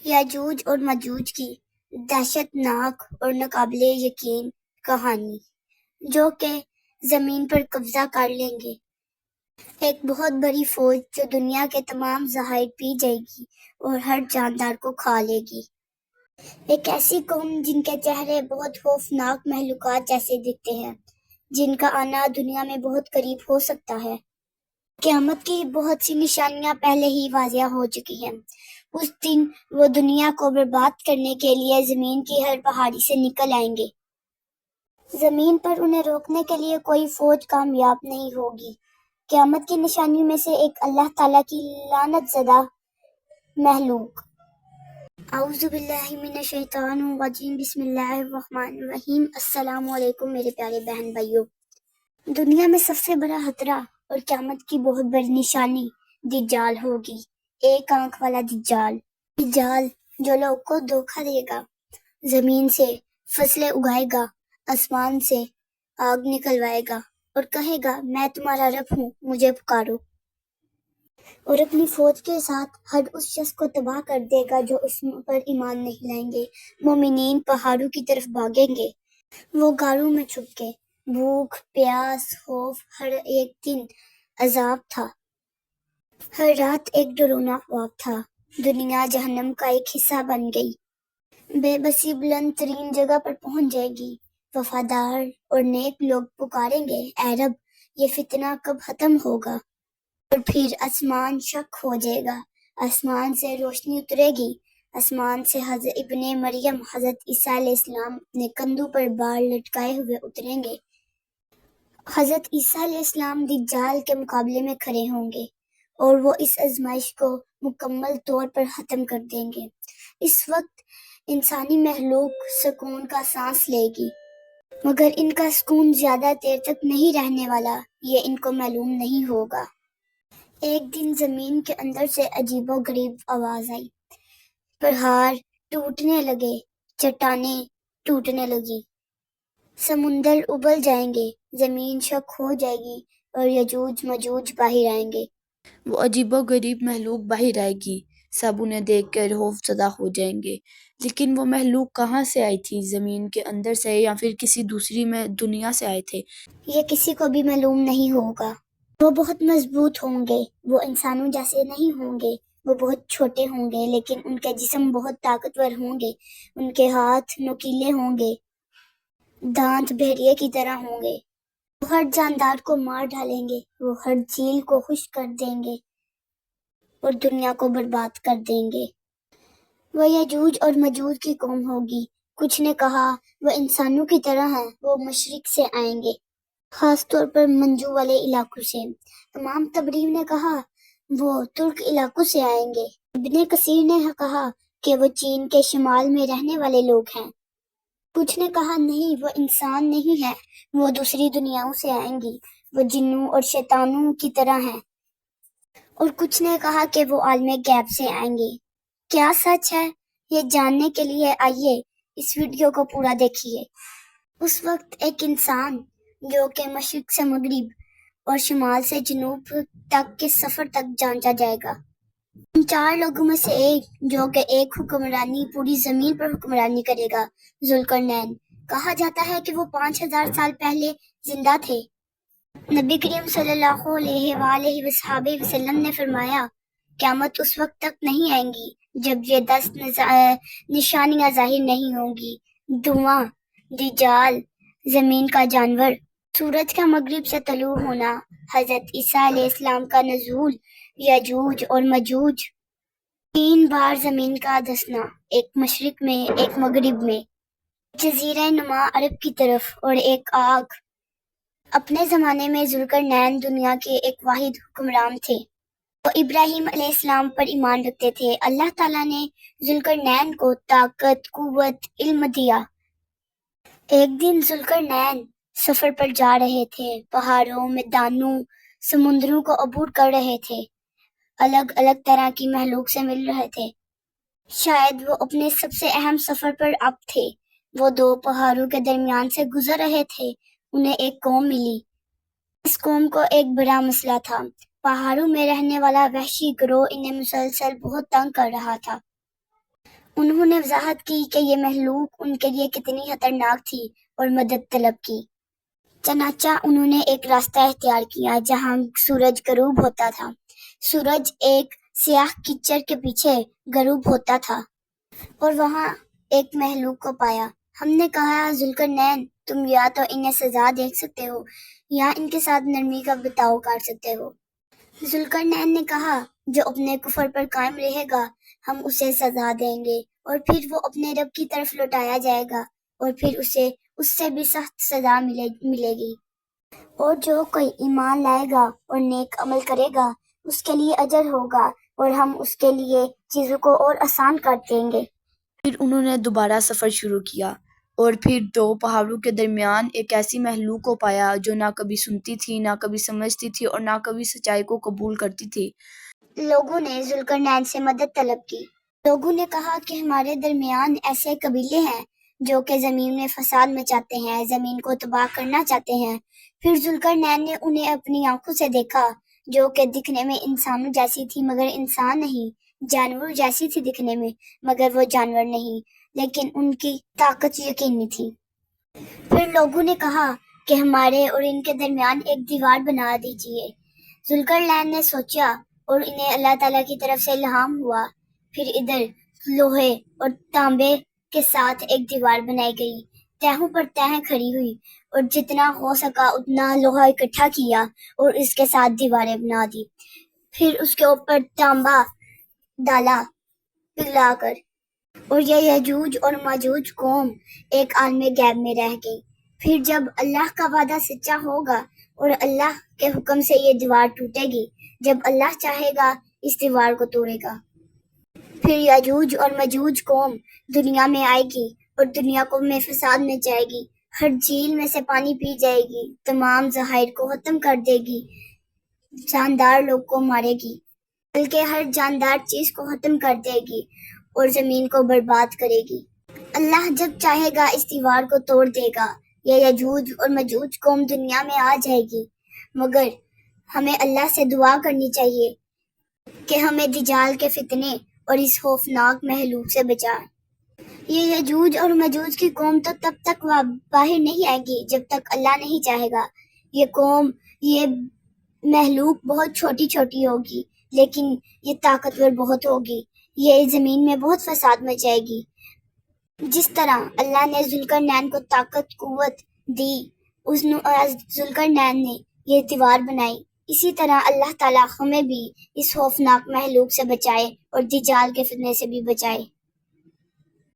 یاجوج اور ماجوج کی دہشت ناک اور ناقابل یقین کہانی، جو کہ زمین پر قبضہ کر لیں گے۔ ایک بہت بڑی فوج جو دنیا کے تمام ذخائر پی جائے گی اور ہر جاندار کو کھا لے گی۔ ایک ایسی قوم جن کے چہرے بہت خوفناک مخلوقات جیسے دکھتے ہیں، جن کا آنا دنیا میں بہت قریب ہو سکتا ہے۔ قیامت کی بہت سی نشانیاں پہلے ہی واضح ہو چکی ہیں۔ اس دن وہ دنیا کو برباد کرنے کے لیے زمین کی ہر پہاڑی سے نکل آئیں گے۔ زمین پر انہیں روکنے کے لیے کوئی فوج کامیاب نہیں ہوگی۔ قیامت کی نشانیوں میں سے ایک اللہ تعالیٰ کی لعنت زدہ مخلوق۔ اعوذ باللہ من الشیطان الرجیم، بسم اللہ الرحمن الرحیم۔ السلام علیکم میرے پیارے بہن بھائیوں۔ دنیا میں سب سے بڑا خطرہ اور قیامت کی بہت بڑی نشانی دجال ہوگی۔ ایک آنکھ والا دجال جو لوگ کو دھوکہ دے گا، زمین سے فصلیں اگائے گا، آسمان سے آگ نکلوائے گا اور کہے گا میں تمہارا رب ہوں، مجھے پکارو، اور اپنی فوج کے ساتھ ہر اس شخص کو تباہ کر دے گا جو اس پر ایمان نہیں لائیں گے۔ مومنین پہاڑوں کی طرف بھاگیں گے، وہ غاروں میں چھپ کے۔ بھوک، پیاس، خوف، ہر ایک دن عذاب تھا، ہر رات ایک ڈراؤنا خواب تھا۔ دنیا جہنم کا ایک حصہ بن گئی۔ بے بسی بلند ترین جگہ پر پہنچ جائے گی۔ وفادار اور نیک لوگ پکاریں گے، اے رب، یہ فتنہ کب ختم ہوگا؟ اور پھر آسمان شق ہو جائے گا، آسمان سے روشنی اترے گی، آسمان سے حضرت ابن مریم، حضرت عیسیٰ علیہ السلام اپنے کندھوں پر بار لٹکائے ہوئے اتریں گے۔ حضرت عیسیٰ علیہ السلام دجال کے مقابلے میں کھڑے ہوں گے اور وہ اس آزمائش کو مکمل طور پر ختم کر دیں گے۔ اس وقت انسانی مخلوق سکون کا سانس لے گی، مگر ان کا سکون زیادہ دیر تک نہیں رہنے والا، یہ ان کو معلوم نہیں ہوگا۔ ایک دن زمین کے اندر سے عجیب و غریب آواز آئی، پہاڑ ٹوٹنے لگے، چٹانیں ٹوٹنے لگی، سمندر ابل جائیں گے، زمین شق ہو جائے گی اور یجوج مجوج باہر آئیں گے۔ وہ عجیب و غریب مخلوق باہر آئے گی، سب انہیں دیکھ کر خوف زدہ ہو جائیں گے۔ لیکن وہ مخلوق کہاں سے آئی تھی؟ زمین کے اندر سے یا پھر کسی دوسری دنیا سے آئے تھے؟ یہ کسی کو بھی معلوم نہیں ہوگا۔ وہ بہت مضبوط ہوں گے، وہ انسانوں جیسے نہیں ہوں گے، وہ بہت چھوٹے ہوں گے، لیکن ان کے جسم بہت طاقتور ہوں گے، ان کے ہاتھ نوکیلے ہوں گے، دانت بھیڑیے کی طرح ہوں گے۔ وہ ہر جاندار کو مار ڈالیں گے، وہ ہر جھیل کو خشک کر دیں گے اور دنیا کو برباد کر دیں گے۔ وہ یجوج اور مجوج کی قوم ہوگی۔ کچھ نے کہا وہ انسانوں کی طرح ہیں، وہ مشرق سے آئیں گے، خاص طور پر منجو والے علاقوں سے۔ امام طبری نے کہا وہ ترک علاقوں سے آئیں گے۔ ابن کثیر نے کہا کہ وہ چین کے شمال میں رہنے والے لوگ ہیں۔ کچھ نے کہا نہیں، وہ انسان نہیں ہے، وہ دوسری دنیاؤں سے آئیں گی، وہ جنوں اور شیطانوں کی طرح ہیں۔ اور کچھ نے کہا کہ وہ عالم غیب سے آئیں گے۔ کیا سچ ہے؟ یہ جاننے کے لیے آئیے اس ویڈیو کو پورا دیکھیے۔ اس وقت ایک انسان جو کہ مشرق سے مغرب اور شمال سے جنوب تک کے سفر تک جانچا جائے گا۔ ان چار لوگوں میں سے ایک جو کہ ایک حکمرانی پوری زمین پر حکمرانی کرے گا، ذوالقرنین۔ کہا جاتا ہے کہ وہ 5000 سال پہلے زندہ تھے۔ نبی کریم صلی اللہ علیہ وآلہ وصحبہ وسلم نے فرمایا قیامت اس وقت تک نہیں آئیں گی جب یہ 10 نشانیاں ظاہر نہیں ہوں گی: دھواں، دجال، زمین کا جانور، سورج کا مغرب سے طلوع ہونا، حضرت عیسیٰ علیہ السلام کا نزول، یجوج اور مجوج، 3 بار زمین کا دھسنا، ایک مشرق میں، ایک مغرب میں، جزیرہ نما عرب کی طرف، اور ایک آگ۔ اپنے زمانے میں ذوالقرنین دنیا کے ایک واحد حکمران تھے۔ وہ ابراہیم علیہ السلام پر ایمان رکھتے تھے۔ اللہ تعالیٰ نے ذوالقرنین کو طاقت، قوت، علم دیا۔ ایک دن ذوالقرنین سفر پر جا رہے تھے، پہاڑوں، میدانوں، سمندروں کو عبور کر رہے تھے، الگ الگ طرح کی مخلوق سے مل رہے تھے۔ شاید وہ اپنے سب سے اہم سفر پر اب تھے۔ وہ 2 پہاڑوں کے درمیان سے گزر رہے تھے، انہیں ایک قوم ملی۔ اس قوم کو ایک بڑا مسئلہ تھا۔ پہاڑوں میں رہنے والا وحشی گروہ انہیں مسلسل بہت تنگ کر رہا تھا۔ انہوں نے وضاحت کی کہ یہ مخلوق ان کے لیے کتنی خطرناک تھی اور مدد طلب کی۔ چنانچہ انہوں نے ایک راستہ اختیار کیا جہاں سورج غروب ہوتا تھا۔ سورج ایک سیاہ کیچڑ کے پیچھے غروب ہوتا تھا اور وہاں ایک مخلوق کو پایا۔ ہم نے کہا، ذوالقرنین، تم یا تو انہیں سزا دے سکتے ہو یا ان کے ساتھ نرمی کا برتاؤ کر سکتے ہو۔ ذوالقرنین نے کہا، جو اپنے کفر پر قائم رہے گا ہم اسے سزا دیں گے اور پھر وہ اپنے رب کی طرف لوٹایا جائے گا اور پھر اسے اس سے بھی سخت سزا ملے گی، اور جو کوئی ایمان لائے گا اور نیک عمل کرے گا اس کے لیے اجر ہوگا اور ہم اس کے لیے چیزوں کو اور آسان کر دیں گے۔ پھر انہوں نے دوبارہ سفر شروع کیا اور پھر دو پہاڑوں کے درمیان ایک ایسی مخلوق کو پایا جو نہ کبھی سنتی تھی، نہ کبھی سمجھتی تھی اور نہ کبھی سچائی کو قبول کرتی تھی۔ لوگوں نے ذوالقرنین سے مدد طلب کی۔ لوگوں نے کہا کہ ہمارے درمیان ایسے قبیلے ہیں جو کہ زمین میں فساد مچاتے ہیں، زمین کو تباہ کرنا چاہتے ہیں۔ پھر ذوالقرنین نے انہیں اپنی آنکھوں سے دیکھا جو کہ دکھنے میں انسانوں جیسی تھی مگر انسان نہیں، جانور جیسی تھی دکھنے میں مگر وہ جانور نہیں، لیکن ان کی طاقت یقینی تھی۔ پھر لوگوں نے کہا کہ ہمارے اور ان کے درمیان ایک دیوار بنا دیجیے۔ ذوالقرنین نے سوچا اور انہیں اللہ تعالیٰ کی طرف سے الہام ہوا۔ پھر ادھر لوہے اور تانبے کے ساتھ ایک دیوار بنائی گئی، تہوں پر تہیں کھڑی ہوئی، اور جتنا ہو سکا اتنا لوہا اکٹھا کیا اور اس کے ساتھ دیواریں بنا دی۔ پھر اس کے اوپر تانبا ڈالا پگھلا کر، اور یہ یاجوج اور ماجوج قوم ایک عالم غیب میں رہ گئی۔ پھر جب اللہ کا وعدہ سچا ہوگا اور اللہ کے حکم سے یہ دیوار ٹوٹے گی، جب اللہ چاہے گا اس دیوار کو توڑے گا۔ پھر یاجوج اور ماجوج قوم دنیا میں آئے گی اور دنیا کو میں فساد مچائے گی، ہر جھیل میں سے پانی پی جائے گی، تمام ذخائر کو ختم کر دے گی، جاندار لوگ کو مارے گی، بلکہ ہر جاندار چیز کو ختم کر دے گی اور زمین کو برباد کرے گی۔ اللہ جب چاہے گا اس دیوار کو توڑ دے گا، یہ یاجوج اور ماجوج قوم دنیا میں آ جائے گی، مگر ہمیں اللہ سے دعا کرنی چاہیے کہ ہمیں دجال کے فتنے اور اس خوفناک مخلوق سے بچائے۔ یہ یاجوج اور ماجوج کی قوم تو تب تک باہر نہیں آئے گی جب تک اللہ نہیں چاہے گا۔ یہ مخلوق بہت چھوٹی چھوٹی ہوگی لیکن یہ طاقتور بہت ہوگی، یہ زمین میں بہت فساد مچائے گی۔ جس طرح اللہ نے ذوالقرنین کو طاقت قوت دی، ذوالقرنین نے یہ دیوار بنائی، اسی طرح اللہ تعالیٰ ہمیں بھی اس خوفناک مخلوق سے بچائے اور دجال کے فتنے سے بھی بچائے۔